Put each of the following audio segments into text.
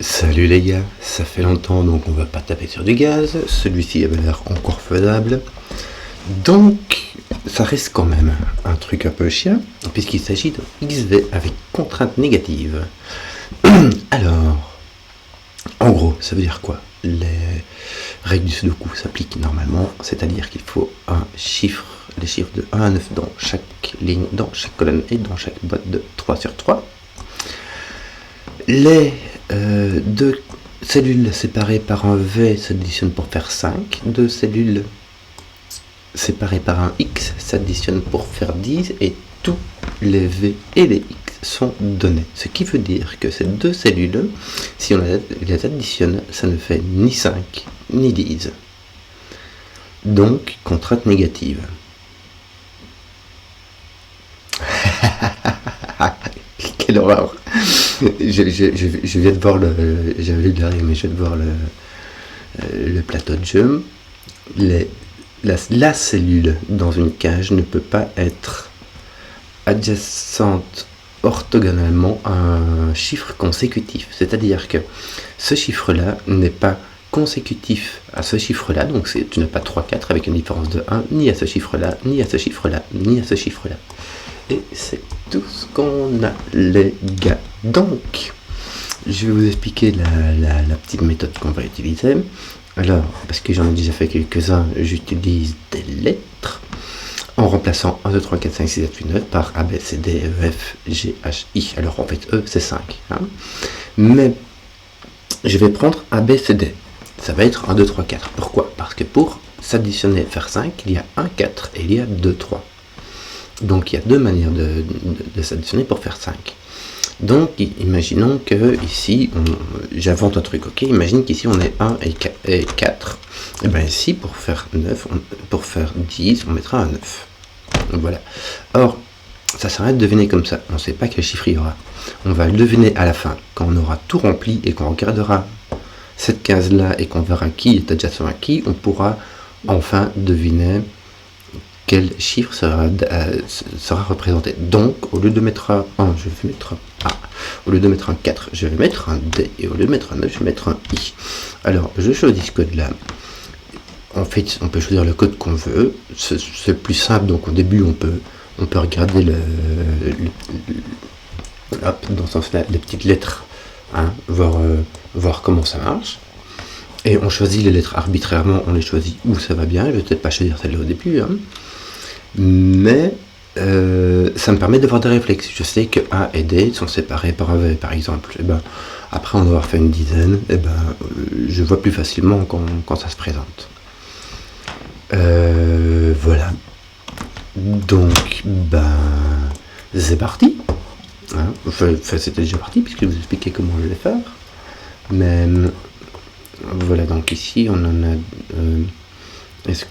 Salut les gars, ça fait longtemps donc on va pas taper sur du gaz, celui-ci avait l'air encore faisable. Donc ça reste quand même un truc un peu chiant puisqu'il s'agit de XV avec contrainte négative. Alors, en gros, ça veut dire quoi? Les règles du Sudoku s'appliquent normalement, c'est-à-dire qu'il faut les chiffres de 1 à 9 dans chaque ligne, dans chaque colonne et dans chaque boîte de 3 sur 3. Les deux cellules séparées par un V s'additionnent pour faire 5. Deux cellules séparées par un X s'additionnent pour faire 10 et tous les V et les X sont donnés. Ce qui veut dire que ces deux cellules, si on les additionne, ça ne fait ni 5 ni 10. Donc, contrainte négative. Quelle horreur! Je viens de voir j'avais lu derrière, mais je viens de voir le plateau de jeu. La cellule dans une cage ne peut pas être adjacente orthogonalement à un chiffre consécutif. C'est-à-dire que ce chiffre-là n'est pas consécutif à ce chiffre-là, donc tu n'as pas 3, 4 avec une différence de 1, ni à ce chiffre-là, ni à ce chiffre-là, ni à ce chiffre-là. Et c'est tout ce qu'on a, les gars. Donc, je vais vous expliquer la petite méthode qu'on va utiliser. Alors, parce que j'en ai déjà fait quelques-uns, j'utilise des lettres en remplaçant 1, 2, 3, 4, 5, 6, 7, 8, 9 par A, B, C, D, E, F, G, H, I. Alors, en fait, E, c'est 5. Hein. Mais, je vais prendre A, B, C, D. Ça va être 1, 2, 3, 4. Pourquoi? Parce que pour s'additionner, faire 5, il y a 1, 4 et il y a 2, 3. Donc il y a deux manières de s'additionner pour faire 5. Donc imaginons que ici, j'invente un truc, ok? Imagine qu'ici on est 1 et 4. Et bien ici, pour faire 9, pour faire 10, on mettra un 9. Voilà. Or, ça sert à rien de deviner comme ça. On ne sait pas quel chiffre il y aura. On va le deviner à la fin, quand on aura tout rempli et qu'on regardera cette case-là et qu'on verra qui est adjacent à qui, on pourra enfin deviner quel chiffre sera représenté. Donc, au lieu de mettre un 1, je vais mettre un A. Au lieu de mettre un 4, je vais mettre un D. Et au lieu de mettre un 9, je vais mettre un I. Alors, je choisis ce code-là. En fait, on peut choisir le code qu'on veut. C'est le plus simple. Donc, au début, on peut regarder dans ce sens-là, les petites lettres, hein, voir comment ça marche. Et on choisit les lettres arbitrairement, on les choisit où ça va bien. Je vais peut-être pas choisir celle-là au début, hein. Mais ça me permet d'avoir des réflexes. Je sais que A et D sont séparés par un V, par exemple. Et ben, après en avoir fait une dizaine, et ben, je vois plus facilement quand ça se présente. Voilà. Donc, ben, c'est parti. Hein. Enfin, c'était déjà parti, puisque je vous expliquais comment je vais faire. Mais voilà, donc ici on en a. Où est-ce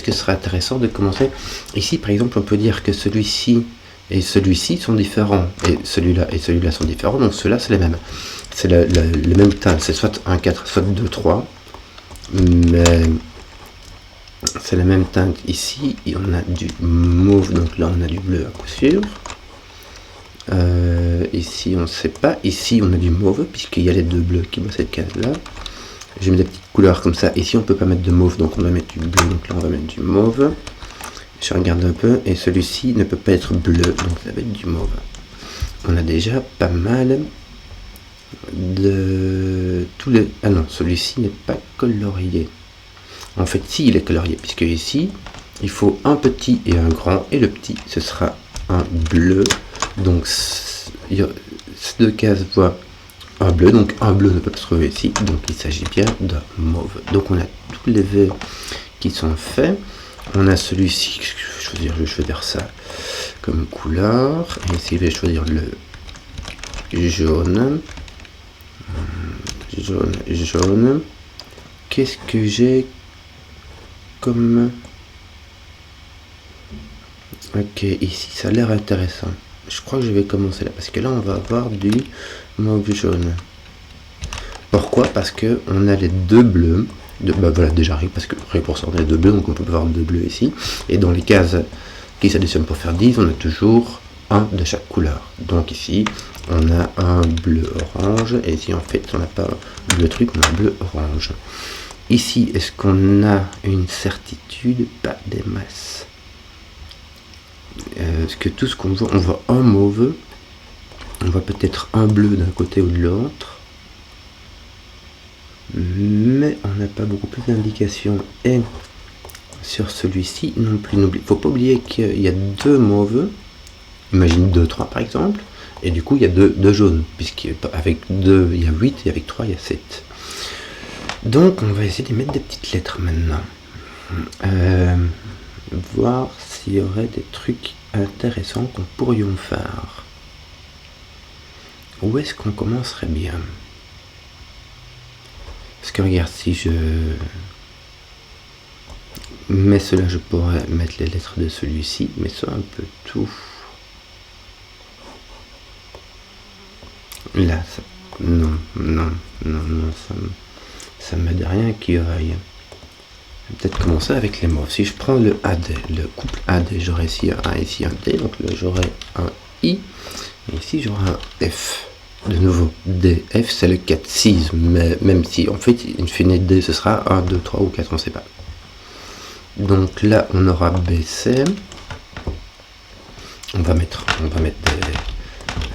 que ce serait intéressant de commencer? Ici, par exemple, on peut dire que celui-ci et celui-ci sont différents, et celui-là sont différents, donc ceux-là, c'est les mêmes. C'est le même teinte, c'est soit 1, 4, soit 2, 3, mais c'est la même teinte ici, et on a du mauve, donc là on a du bleu à coup sûr. Ici, on ne sait pas, ici on a du mauve, puisqu'il y a les deux bleus qui voient cette case-là. J'ai mis des petites couleurs comme ça. Ici, on peut pas mettre de mauve, donc on va mettre du bleu. Donc là, on va mettre du mauve. Je regarde un peu. Et celui-ci ne peut pas être bleu, donc ça va être du mauve. On a déjà pas mal de tous les... Ah non, celui-ci n'est pas colorié. En fait, si, il est colorié, puisque ici, il faut un petit et un grand. Et le petit, ce sera un bleu. Donc, ces deux cases voient un bleu, donc un bleu ne peut pas se trouver ici, donc il s'agit bien d'un mauve. Donc on a tous les V qui sont faits. On a celui-ci, je vais choisir ça comme couleur, et ici je vais choisir le jaune. Jaune. Qu'est-ce que j'ai comme... Ok, ici ça a l'air intéressant. Je crois que je vais commencer là, parce que là on va avoir du mauve jaune. Pourquoi? Parce que on a les deux bleus. Bah voilà, déjà rien, parce que rien pour ça on a les deux bleus, donc on peut avoir deux bleus ici. Et dans les cases qui s'additionnent pour faire 10, on a toujours un de chaque couleur. Donc ici, on a un bleu orange, et ici en fait on n'a pas bleu truc, on a bleu orange. Ici, est-ce qu'on a une certitude? Pas des masses. Est-ce que tout ce qu'on voit, on voit un mauve, on voit peut-être un bleu d'un côté ou de l'autre, mais on n'a pas beaucoup plus d'indications. Et sur celui-ci non plus, faut pas oublier qu'il y a deux mauves, imagine 2, 3 par exemple, et du coup il y a deux jaunes, puisqu'avec 2 il y a 8 et avec 3 il y a 7. Donc on va essayer de mettre des petites lettres maintenant. Voir s'il y aurait des trucs intéressants qu'on pourrait faire. Où est-ce qu'on commencerait bien? Parce que regarde, si je mets cela, je pourrais mettre les lettres de celui-ci, mais ça un peu tout. Là, ça... non, ça me dit rien qui aille. Je vais peut-être commencer avec les mauves. Si je prends le AD, le couple AD, j'aurai ici un A, ici un D, donc là j'aurai un I, et ici j'aurai un F. De nouveau, D, F c'est le 4, 6, mais même si en fait, in fine D ce sera 1, 2, 3 ou 4, on ne sait pas. Donc là on aura BC. On va mettre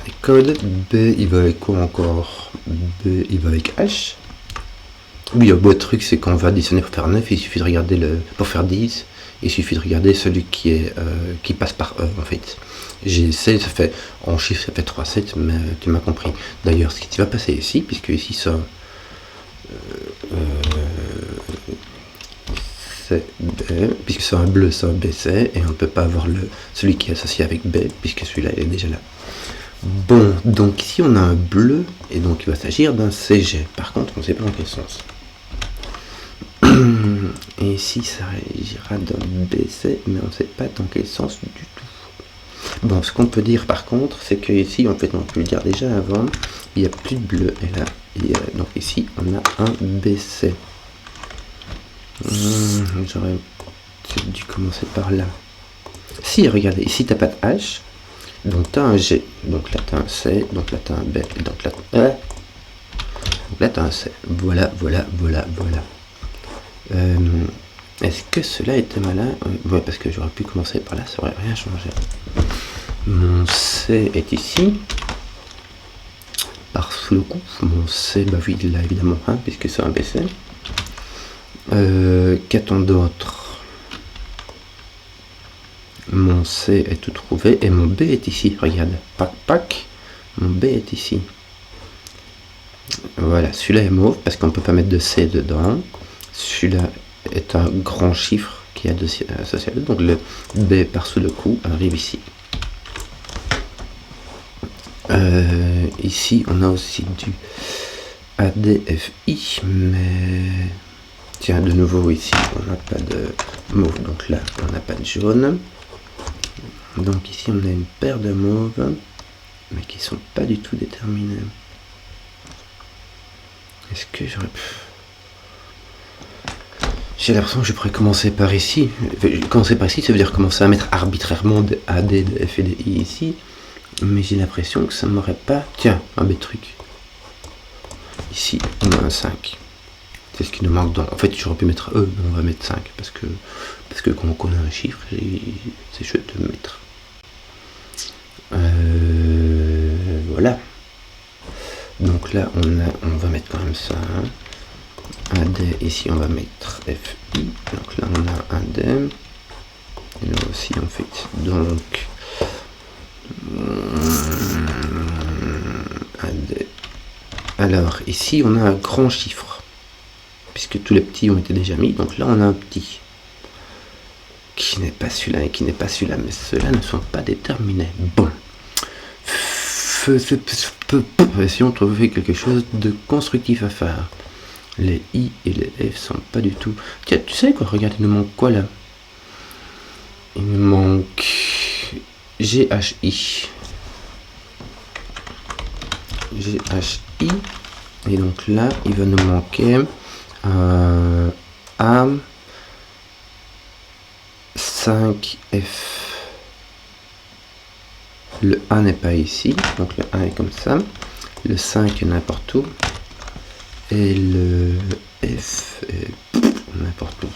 des codes. B il va avec quoi encore? B il va avec H. Oui, le beau truc c'est qu'on va additionner pour faire 9, il suffit de regarder pour faire 10, il suffit de regarder celui qui passe par E en fait. GC ça fait, en chiffre ça fait 3, 7, mais tu m'as compris. D'ailleurs ce qui va passer ici, puisque ici ça c'est B, puisque c'est un bleu, c'est un BC, et on ne peut pas avoir celui qui est associé avec B, puisque celui-là il est déjà là. Bon, donc ici on a un bleu, et donc il va s'agir d'un CG. Par contre, on ne sait pas dans quel sens. Et ici ça ira d'un BC, mais on ne sait pas dans quel sens du tout. Bon, ce qu'on peut dire par contre, c'est que ici, en fait, on peut le dire déjà avant, il n'y a plus de bleu, et là, donc ici, on a un BC. J'aurais dû commencer par là. Si, regardez, ici, t'as pas de H, donc t'as un G, donc là, t'as un C, donc là, t'as un B, et donc là, t'as un C. Voilà. Est-ce que cela était malin? Ouais, parce que j'aurais pu commencer par là, ça aurait rien changé. Mon C est ici. Par sous le coup, mon C, bah oui, là évidemment, hein, puisque c'est un BC. Qu'a-t-on d'autre? Mon C est tout trouvé et mon B est ici. Regarde, pac, mon B est ici. Voilà, celui-là est mauve parce qu'on ne peut pas mettre de C dedans. Celui-là est un grand chiffre qui est associé à deux. Donc le B par sous le coup arrive ici. Ici, on a aussi du ADFI, mais tiens, de nouveau ici, on n'a pas de mauve, donc là, on n'a pas de jaune. Donc ici, on a une paire de mauves, mais qui sont pas du tout déterminées. Est-ce que j'aurais pu... J'ai l'impression que je pourrais commencer par ici. Commencer par ici, ça veut dire commencer à mettre arbitrairement des AD, des F et des I ici. Mais j'ai l'impression que ça m'aurait pas... Tiens, un bête truc. Ici, on a un 5. C'est ce qui nous manque dans... En fait, j'aurais pu mettre E, mais on va mettre 5. Parce que quand on connaît un chiffre, c'est chouette de le mettre. Voilà. Donc là, on va mettre quand même ça. Un D, ici, on va mettre FI. Donc là, on a un D. Et là aussi, en fait. Donc... Alors ici on a un grand chiffre puisque tous les petits ont été déjà mis, donc là on a un petit qui n'est pas celui-là et qui n'est pas celui-là, mais ceux-là ne sont pas déterminés. Bon, essayons de trouver quelque chose de constructif à faire. Les I et les F sont pas du tout... Tiens, tu sais quoi, regarde, il nous manque quoi là? Il nous manque GHI. GHI, et donc là il va nous manquer A5F. Le 1 n'est pas ici, donc le 1 est comme ça. Le 5 est n'importe où. Et le F est n'importe où.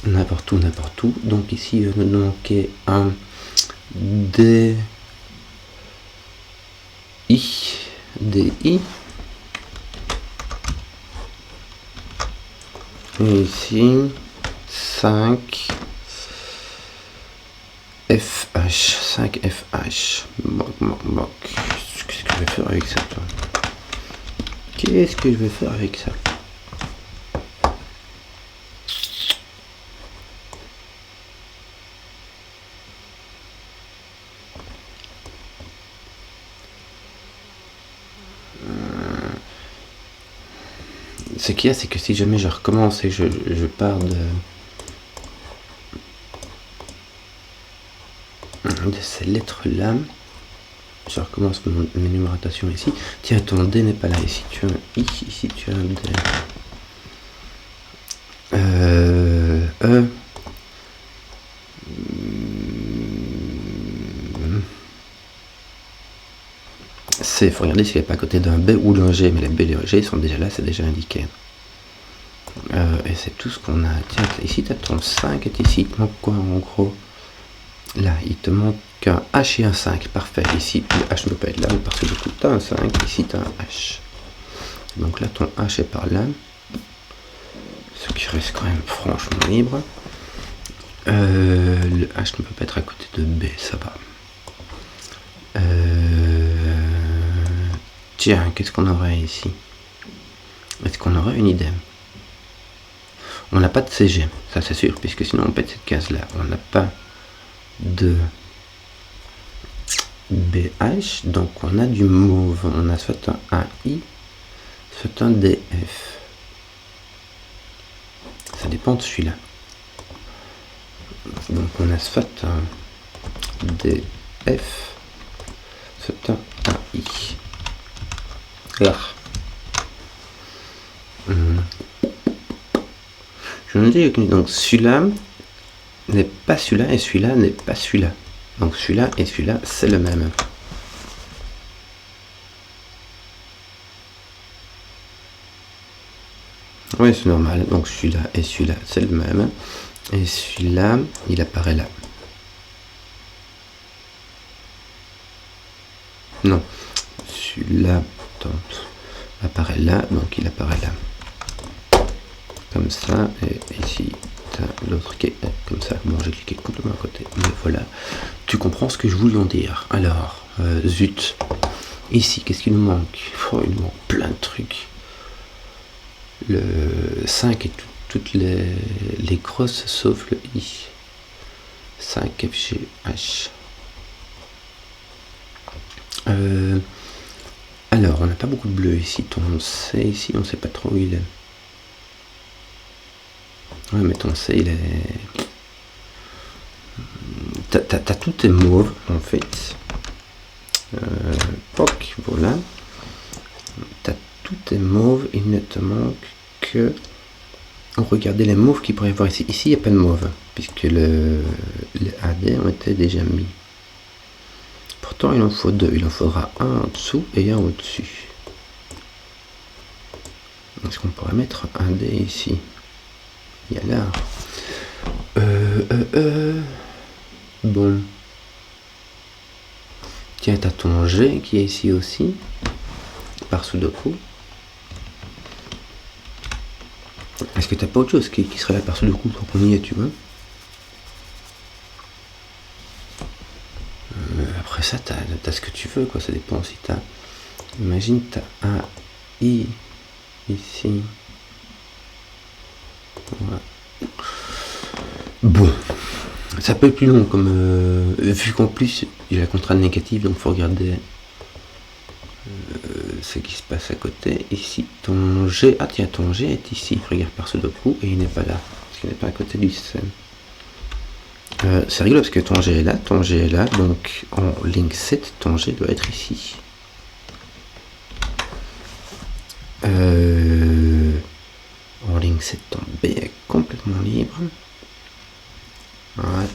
N'importe où, n'importe où. Donc ici, il va nous manquer un D, I, D, I. Et ici, 5, FH, 5 FH. Qu'est-ce que je vais faire avec ça, toi? Qu'est-ce que je vais faire avec ça? Ce qu'il y a, c'est que si jamais je recommence et je pars de ces lettres-là, je recommence mes numérotations ici. Tiens, ton D n'est pas là. Ici, tu as un I. Ici, tu as un D. E. C. Il faut regarder s'il n'y a pas à côté d'un B ou d'un G. Mais les B et les G sont déjà là, c'est déjà indiqué. Et c'est tout ce qu'on a. Tiens, ici, tu as ton 5 et ici, il te manque quoi en gros? Là, il te manque un H et un 5. Parfait. Ici, le H ne peut pas être là parce que du coup, tu as un 5. Ici, tu as un H. Donc là, ton H est par là. Ce qui reste quand même franchement libre. Le H ne peut pas être à côté de B, ça va. Tiens, qu'est-ce qu'on aurait ici? Est-ce qu'on aurait une idée? On n'a pas de CG, ça c'est sûr, puisque sinon on pète cette case-là. On n'a pas de BH, donc on a du mauve. On a soit un AI, soit un DF. Ça dépend de celui-là. Donc on a soit un DF, soit un AI. Là. Je me dis que donc celui-là n'est pas celui-là et celui-là n'est pas celui-là. Donc celui-là et celui-là, c'est le même. Oui, c'est normal. Donc celui-là et celui-là, c'est le même. Et celui-là, il apparaît là. Non. Celui-là apparaît là, donc il apparaît là. Comme ça, et ici, tu as l'autre qui est comme ça. Bon, j'ai cliqué complètement à côté, mais voilà. Tu comprends ce que je voulais en dire. Alors, zut. Ici, qu'est-ce qu'il nous manque? Oh, il nous manque plein de trucs. Le 5 et toutes les grosses sauf le I. 5 FGH. Alors, on n'a pas beaucoup de bleu ici. Ton C ici, on ne sait pas trop où il est. Ouais, mais ton C, il est... T'as tout tes mauves, en fait. POC, voilà. T'as tout tes mauves, il ne te manque que... Regardez les mauves qu'il pourrait y avoir ici. Ici, il n'y a pas de mauve, puisque les AD ont été déjà mis. Pourtant, il en faut deux. Il en faudra un en dessous et un au-dessus. Est-ce qu'on pourrait mettre un D ici? Il y a là. Bon. Tiens, t'as ton G qui est ici aussi, par Sudoku. Est-ce que t'as pas autre chose qui serait là par Sudoku pour qu'on y est, tu vois? Après ça, t'as ce que tu veux, quoi. Ça dépend si t'as... Imagine, t'as un I ici. Voilà. Bon. Ça peut être plus long, comme vu qu'en plus il y a la contrainte négative, donc il faut regarder ce qui se passe à côté. Ici, ton G, ah tiens, ton G est ici, regarde par Sudoku, et il n'est pas là, parce qu'il n'est pas à côté du système. C'est rigolo parce que ton G est là, donc en ligne 7, ton G doit être ici. En ligne 7, ton B est complètement libre. Ouais.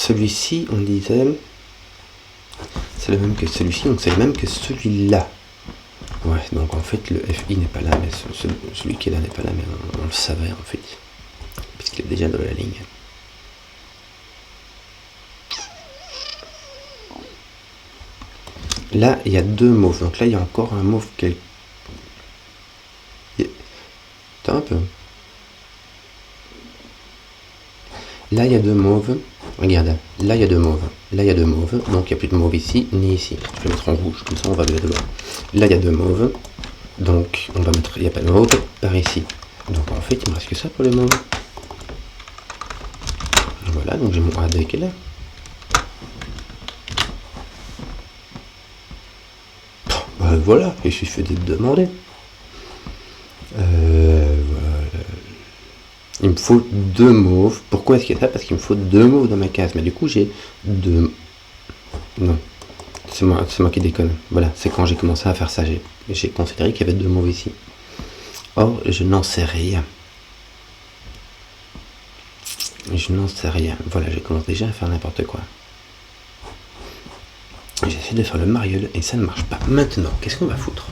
celui-ci, on disait, c'est le même que celui-ci, donc c'est le même que celui-là. Ouais, donc en fait le FI n'est pas là, mais celui qui est là n'est pas là, mais on le savait en fait, puisqu'il est déjà dans la ligne. Là, il y a deux mauves, donc là il y a encore un mauve quelque... Attends un peu. Là, il y a deux mauves. Regarde, là, il y a deux mauves. Là, il y a deux mauves. Donc, il n'y a plus de mauve ici, ni ici. Je vais mettre en rouge, comme ça, on va le voir. Là, il y a deux mauves. Donc, on va mettre... Il n'y a pas de mauve par ici. Donc, en fait, il me reste que ça pour les mauves. Voilà, donc j'ai mon AD qui est là. Voilà, il suffit de demander. Il me faut deux mauves. Pourquoi est-ce qu'il y a ça? Parce qu'il me faut deux mauves dans ma case. Mais du coup, j'ai deux... Non, c'est moi qui déconne. Voilà, c'est quand j'ai commencé à faire ça. J'ai considéré qu'il y avait deux mauves ici. Or, je n'en sais rien. Je n'en sais rien. Voilà, je commence déjà à faire n'importe quoi. J'essaie de faire le mariole et ça ne marche pas. Maintenant, qu'est-ce qu'on va foutre?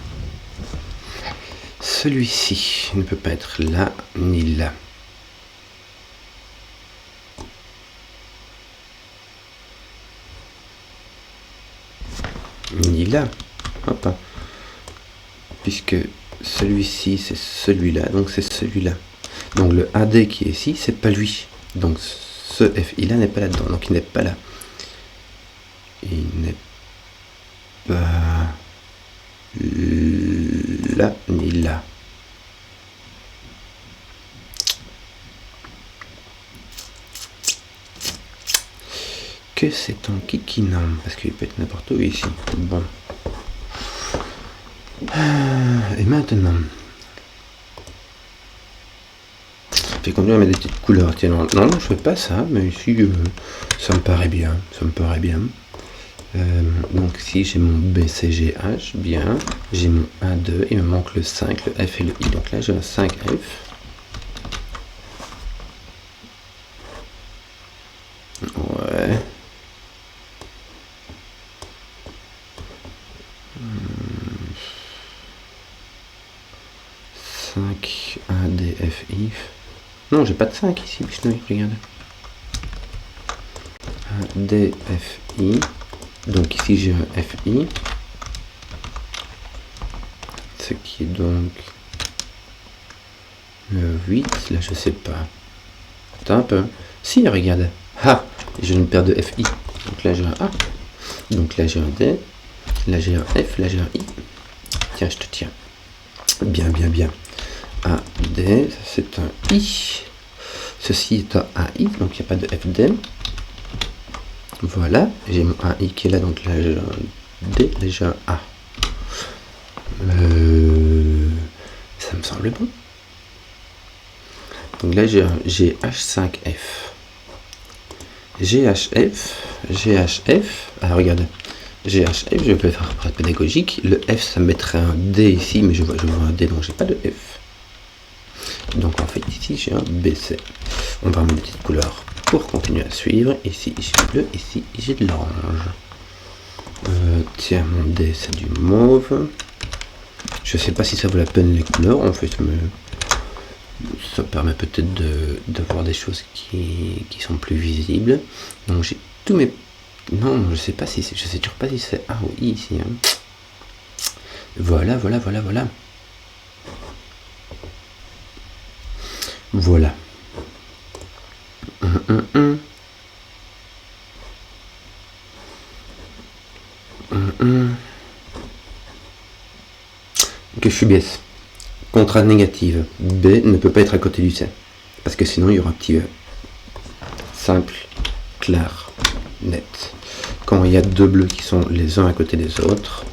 Celui-ci ne peut pas être là ni là. Ni là. Hop. Puisque celui-ci c'est celui-là, donc c'est celui-là. Donc le AD qui est ici, c'est pas lui. Donc ce FI là n'est pas là-dedans, donc il n'est pas là. Il n'est pas là ni là. Que c'est un kikinam, parce qu'il peut être n'importe où ici. Bon. Et maintenant, j'ai continué à mettre des petites couleurs. Tiens, non, je fais pas ça, mais ici, ça me paraît bien. Ça me paraît bien. Donc ici, j'ai mon BCGH, bien. J'ai mon A2, il me manque le 5, le F et le I. Donc là, j'ai un 5F. Ouais. ADFI. Non, j'ai pas de 5 ici, Bichnouille, regarde. ADFI. Donc ici j'ai un FI. Ce qui est donc le 8. Là je sais pas. Attends un peu. Si, regarde. Ah, j'ai une paire de FI. Donc là j'ai un A. Donc là j'ai un D. Là j'ai un F. Là j'ai un I. Tiens, je te tiens. Bien, bien, bien. A, D, c'est un I. Ceci est un AI, donc il n'y a pas de FD. Voilà, j'ai mon AI qui est là, donc là j'ai un D, là j'ai un A. Ça me semble bon. Donc là j'ai un GH5F. GHF, alors regarde, GHF, je vais faire pour être pédagogique. Le F, ça me mettrait un D ici, mais je vois un D, donc j'ai pas de F. Donc en fait, ici j'ai un BC. On va mettre des petites couleurs pour continuer à suivre. Ici j'ai du bleu, ici j'ai de l'orange. Tiens, mon D c'est du mauve. Je sais pas si ça vaut la peine les couleurs en fait, mais ça permet peut-être de voir des choses qui sont plus visibles. Donc j'ai tous mes... Non, je sais pas si je sais toujours pas si c'est A ou I ici. Hein. Voilà. Voilà. Que je suis biaise. Contrainte négative. B ne peut pas être à côté du C. Parce que sinon il y aura un petit E. Simple, clair, net. Quand il y a deux bleus qui sont les uns à côté des autres,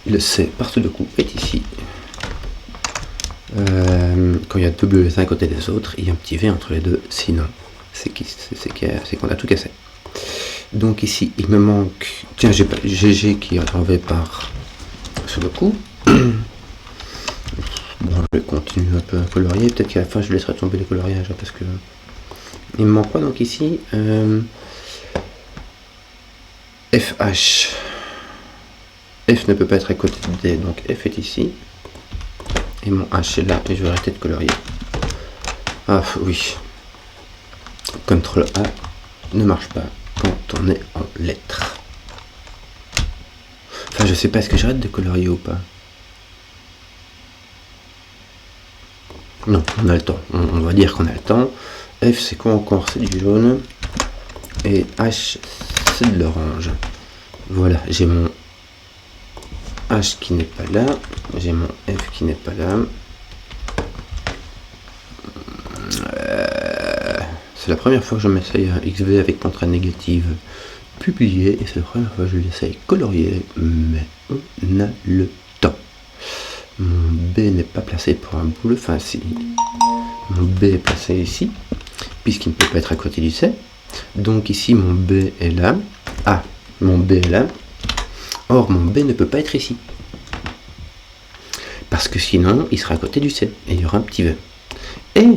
le C par tout de coup est ici. Quand il y a deux bleus les uns à côté des autres, il y a un petit V entre les deux, sinon c'est qu'on a tout cassé. Donc ici il me manque, tiens j'ai pas GG qui est enlevé par sur le coup. Bon, je vais continuer un peu à colorier, peut-être qu'à la fin je laisserai tomber les coloriages parce que Il me manque quoi donc ici FH. F ne peut pas être à côté de D, donc F est ici. Et mon H est là, et je vais arrêter de colorier. Ah oui. CTRL A ne marche pas quand on est en lettres. Enfin, je sais pas, est-ce que j'arrête de colorier ou pas? Non, on a le temps. On va dire qu'on a le temps. F, c'est quoi encore? C'est du jaune. Et H, c'est de l'orange. Voilà, j'ai mon H qui n'est pas là. J'ai mon F qui n'est pas là. C'est la première fois que je m'essaye un XV avec contrainte négative publié. Et c'est la première fois que je l'essaye colorier. Mais on a le temps. Mon B n'est pas placé pour un boule. Enfin, si. Mon B est placé ici, puisqu'il ne peut pas être à côté du C. Donc ici, mon B est là. Ah, mon B est là. Or, mon B ne peut pas être ici. Parce que sinon, il sera à côté du C. Et il y aura un petit V. Et,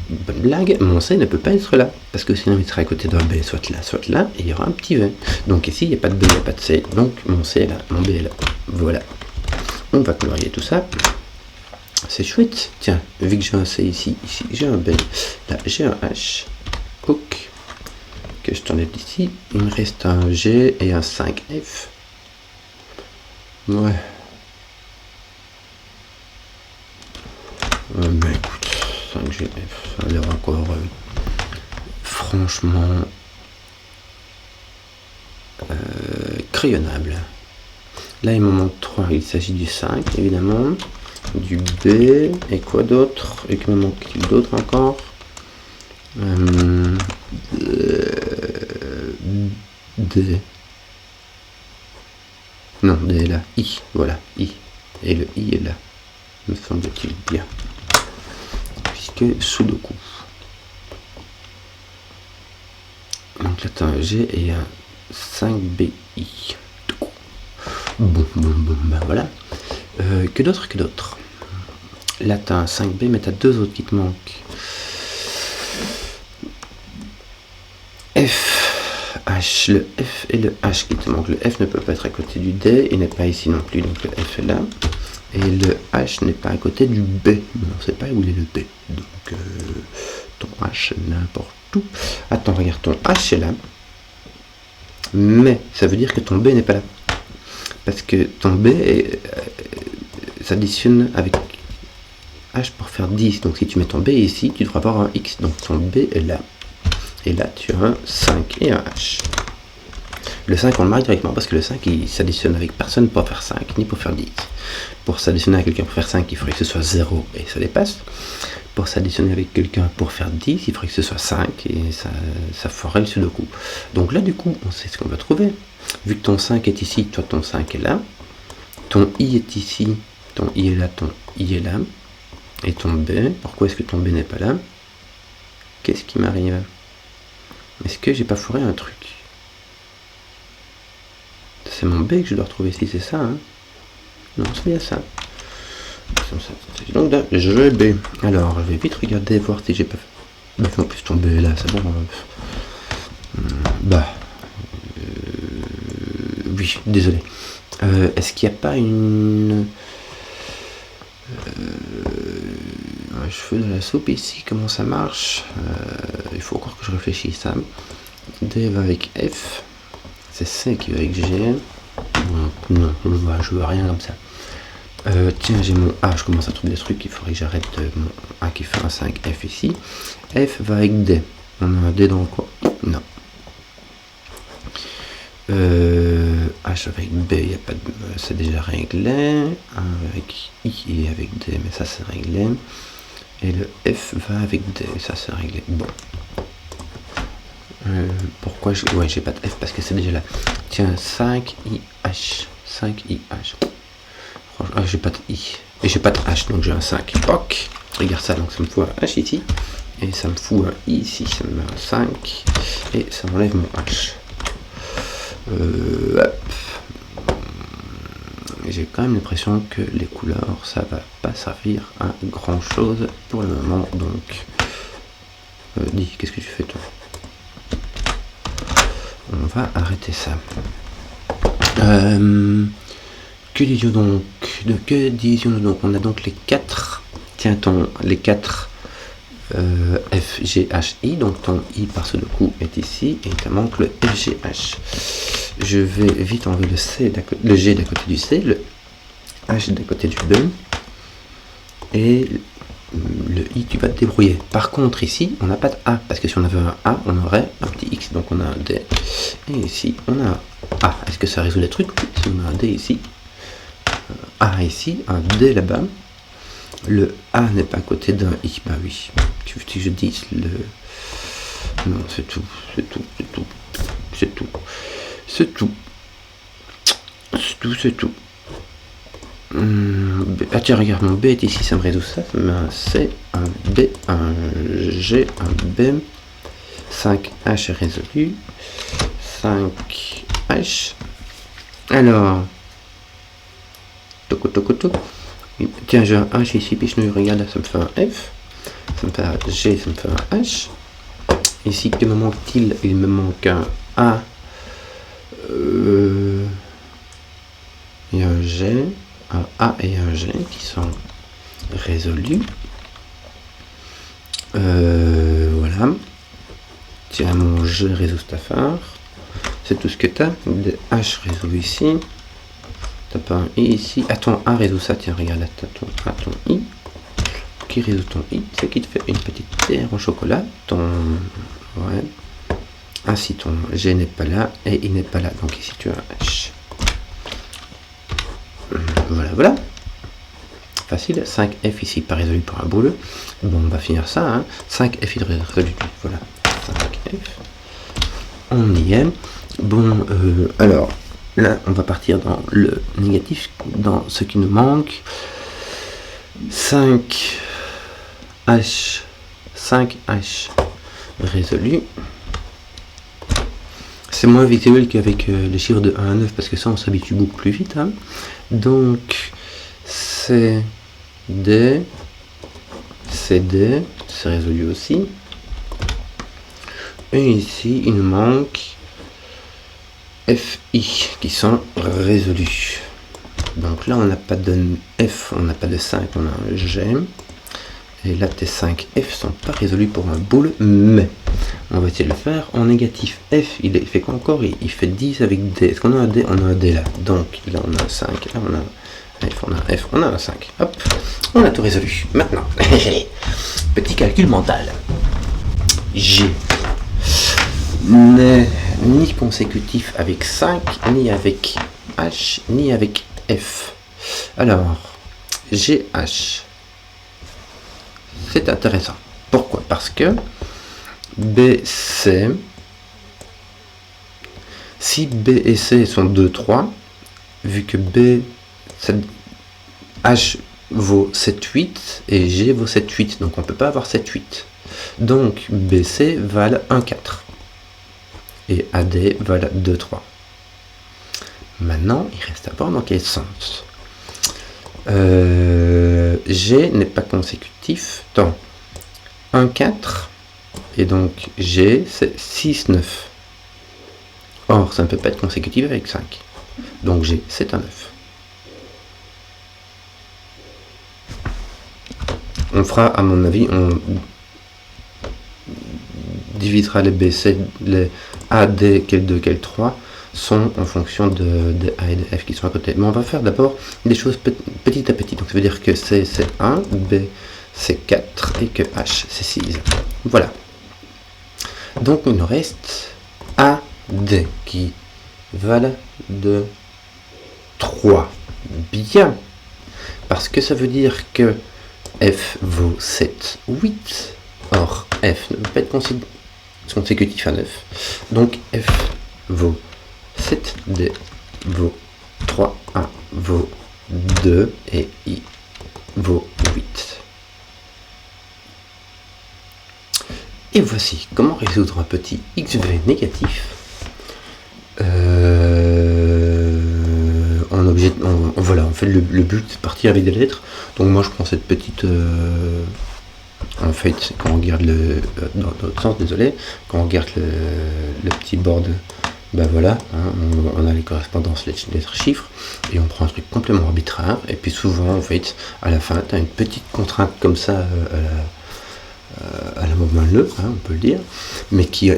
bonne blague, mon C ne peut pas être là. Parce que sinon, il sera à côté d'un B, soit là, et il y aura un petit V. Donc ici, il n'y a pas de B, il n'y a pas de C. Donc, mon C est là, mon B est là. Voilà. On va colorier tout ça. C'est chouette. Tiens, vu que j'ai un C ici j'ai un B, là j'ai un H. Ok. Que je t'enlève d'ici. Il me reste un G et un 5F. Ouais. Ben écoute, 5GF, ça a l'air encore franchement crayonnable. Là il m'en manque 3, il s'agit du 5 évidemment, du B, et quoi d'autre? Et qu'il me manque d'autres encore? D. Non, D est là. I, voilà, I. Et le I est là, me semble-t-il bien. Puisque Sudoku. Donc là, tu as un G et un 5BI. Bon, ben voilà. Que d'autre? Là, tu as un 5B, mais tu as deux autres qui te manquent. F, H, le F et le H qui te manquent. Le F ne peut pas être à côté du D, il n'est pas ici non plus, donc le F est là. Et le H n'est pas à côté du B, mais on ne sait pas où il est le B. Donc, ton H n'importe où. Attends, regarde, ton H est là. Mais ça veut dire que ton B n'est pas là. Parce que ton B s'additionne avec H pour faire 10. Donc si tu mets ton B ici, tu devras avoir un X. Donc ton B est là. Et là, tu as un 5 et un H. Le 5, on le marque directement parce que le 5, il s'additionne avec personne pour faire 5, ni pour faire 10. Pour s'additionner avec quelqu'un pour faire 5, il faudrait que ce soit 0 et ça dépasse. Pour s'additionner avec quelqu'un pour faire 10, il faudrait que ce soit 5 et ça ferait le sudoku. Donc là, du coup, on sait ce qu'on va trouver. Vu que ton 5 est ici, toi, ton 5 est là. Ton I est ici, ton I est là, ton I est là. Et ton B, pourquoi est-ce que ton B n'est pas là? Qu'est-ce qui m'arrive? Est-ce que j'ai pas foiré un truc? C'est mon B que je dois retrouver ici, c'est ça, hein? Non, c'est bien ça. Donc là, je vais B. Alors, je vais vite regarder, voir si j'ai pas fait. Bah, en plus, ton B est là, c'est bon. Oui, désolé. Est-ce qu'il n'y a pas un cheveu de la soupe ici? Comment ça marche? Il faut encore que je réfléchisse. Hein. D va avec F. C'est C qui va avec G. Non, je vois rien comme ça. Tiens, j'ai mon A, je commence à trouver des trucs, il faudrait que j'arrête mon A qui fait un 5F ici. F va avec D. On a un D dans quoi? Non. H avec B, il n'y a pas de. C'est déjà réglé. Avec I et avec D, mais ça c'est réglé. Et le F va avec D, ça c'est réglé. Bon. Pourquoi j'ai pas de F parce que c'est déjà là. Tiens, 5IH. 5IH. Franchement, j'ai pas de I. Et j'ai pas de H, donc j'ai un 5. Ok. Regarde ça, donc ça me fout un H ici. Et ça me fout un I ici. Ça me met un 5. Et ça m'enlève mon H. J'ai quand même l'impression que les couleurs, ça va pas servir à grand chose pour le moment. Donc, dis, qu'est-ce que tu fais toi? va arrêter ça. Que disions-nous donc? On a donc les 4. Tiens, les 4 F, G, H, I. Donc ton I par ce coup est ici. Et il te manque le F, G, H. Je vais vite enlever le G d'à côté du C, le H d'à côté du B. Et le I, tu vas te débrouiller. Par contre, ici, on n'a pas de A. Parce que si on avait un A, on aurait un petit X. Donc on a un D. Et ici, on a un A. Est-ce que ça résout les trucs? Si on a un D ici, un A ici, un D là-bas. Le A n'est pas à côté d'un I. Bah oui. Si je dis le... Non, c'est tout. C'est tout. C'est tout. C'est tout. C'est tout. C'est tout. C'est tout. Ah tiens, regarde, mon B est ici, ça me résout ça. Ça me met un C, un B, un G, un B. 5H est résolu. 5H. Alors. Toco, toco, toco. Tiens, j'ai un H ici, puis je me regarde, ça me fait un F. Ça me fait un G, ça me fait un H. Ici, que me manque-t-il? Il me manque un A. Et un G. Un A et un G qui sont résolus. Voilà. Tiens, mon G résout cette affaire. C'est tout ce que tu as. Des H résolus ici. T'as pas un I ici. Ah, ton A résout ça. Tiens, regarde, t'as ton I. Qui résout ton I? C'est qui te fait une petite terre au chocolat. Ton... Ouais. Ainsi, ton G n'est pas là et il n'est pas là. Donc ici, tu as un H. Voilà, voilà. Facile. 5F ici, pas résolu pour un boule. Bon, on va finir ça. Hein. 5F il résolu. Voilà. 5F. On y est. Bon, alors, là, on va partir dans le négatif, dans ce qui nous manque. 5H. 5H résolu. C'est moins visuel qu'avec les chiffres de 1 à 9 parce que ça on s'habitue beaucoup plus vite. Hein. Donc c'est D, c'est résolu aussi. Et ici il nous manque FI qui sont résolus. Donc là on n'a pas de F, on n'a pas de 5, on a un G. Et là tes 5F sont pas résolus pour un boule, mais on va essayer de le faire en négatif. F, il fait quoi encore? Il fait 10 avec D. Est-ce qu'on a un D? On a un D là. Donc là on a un 5, là on a un F, on a un F, on a un 5. Hop, on a tout résolu. Maintenant, petit calcul mental. G n'est ni consécutif avec 5, ni avec H, ni avec F. Alors, GH. C'est intéressant. Pourquoi? Parce que BC, si B et C sont 2, 3, vu que H vaut 7, 8 et G vaut 7, 8, donc on ne peut pas avoir 7, 8. Donc BC valent 1, 4 et AD valent 2, 3. Maintenant, il reste à voir dans quel sens. G n'est pas consécutif dans 1, 4 et donc G c'est 6, 9. Or ça ne peut pas être consécutif avec 5. Donc G c'est un 9. On fera à mon avis, on divisera les BC, les AD, quel 2, quel 3 sont en fonction de A et de F qui sont à côté. Mais on va faire d'abord des choses petit à petit. Donc ça veut dire que C c'est 1, B c'est 4 et que H c'est 6. Voilà. Donc il nous reste A, D qui valent de 3. Bien. Parce que ça veut dire que F vaut 7, 8. Or F ne peut pas être consécutif à 9. Donc F vaut 7, D vaut 3, 1 vaut 2 et I vaut 8. Et voici comment résoudre un petit XV négatif voilà, en fait le but c'est de partir avec des lettres. Donc moi je prends cette petite en fait quand on regarde dans l'autre sens, désolé, quand on regarde le petit board Ben voilà, hein, on a les correspondances lettres-chiffres, et on prend un truc complètement arbitraire, et puis souvent, en fait, à la fin, tu as une petite contrainte comme ça à la Montmeleu, hein, on peut le dire, mais qui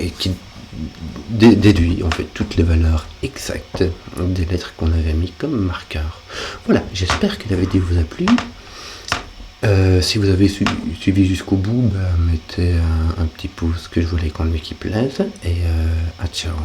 déduit en fait toutes les valeurs exactes des lettres qu'on avait mis comme marqueur. Voilà, j'espère que la vidéo vous a plu. Si vous avez suivi jusqu'au bout, mettez un petit pouce que je voulais qu'on lui qui plaise, et à ciao.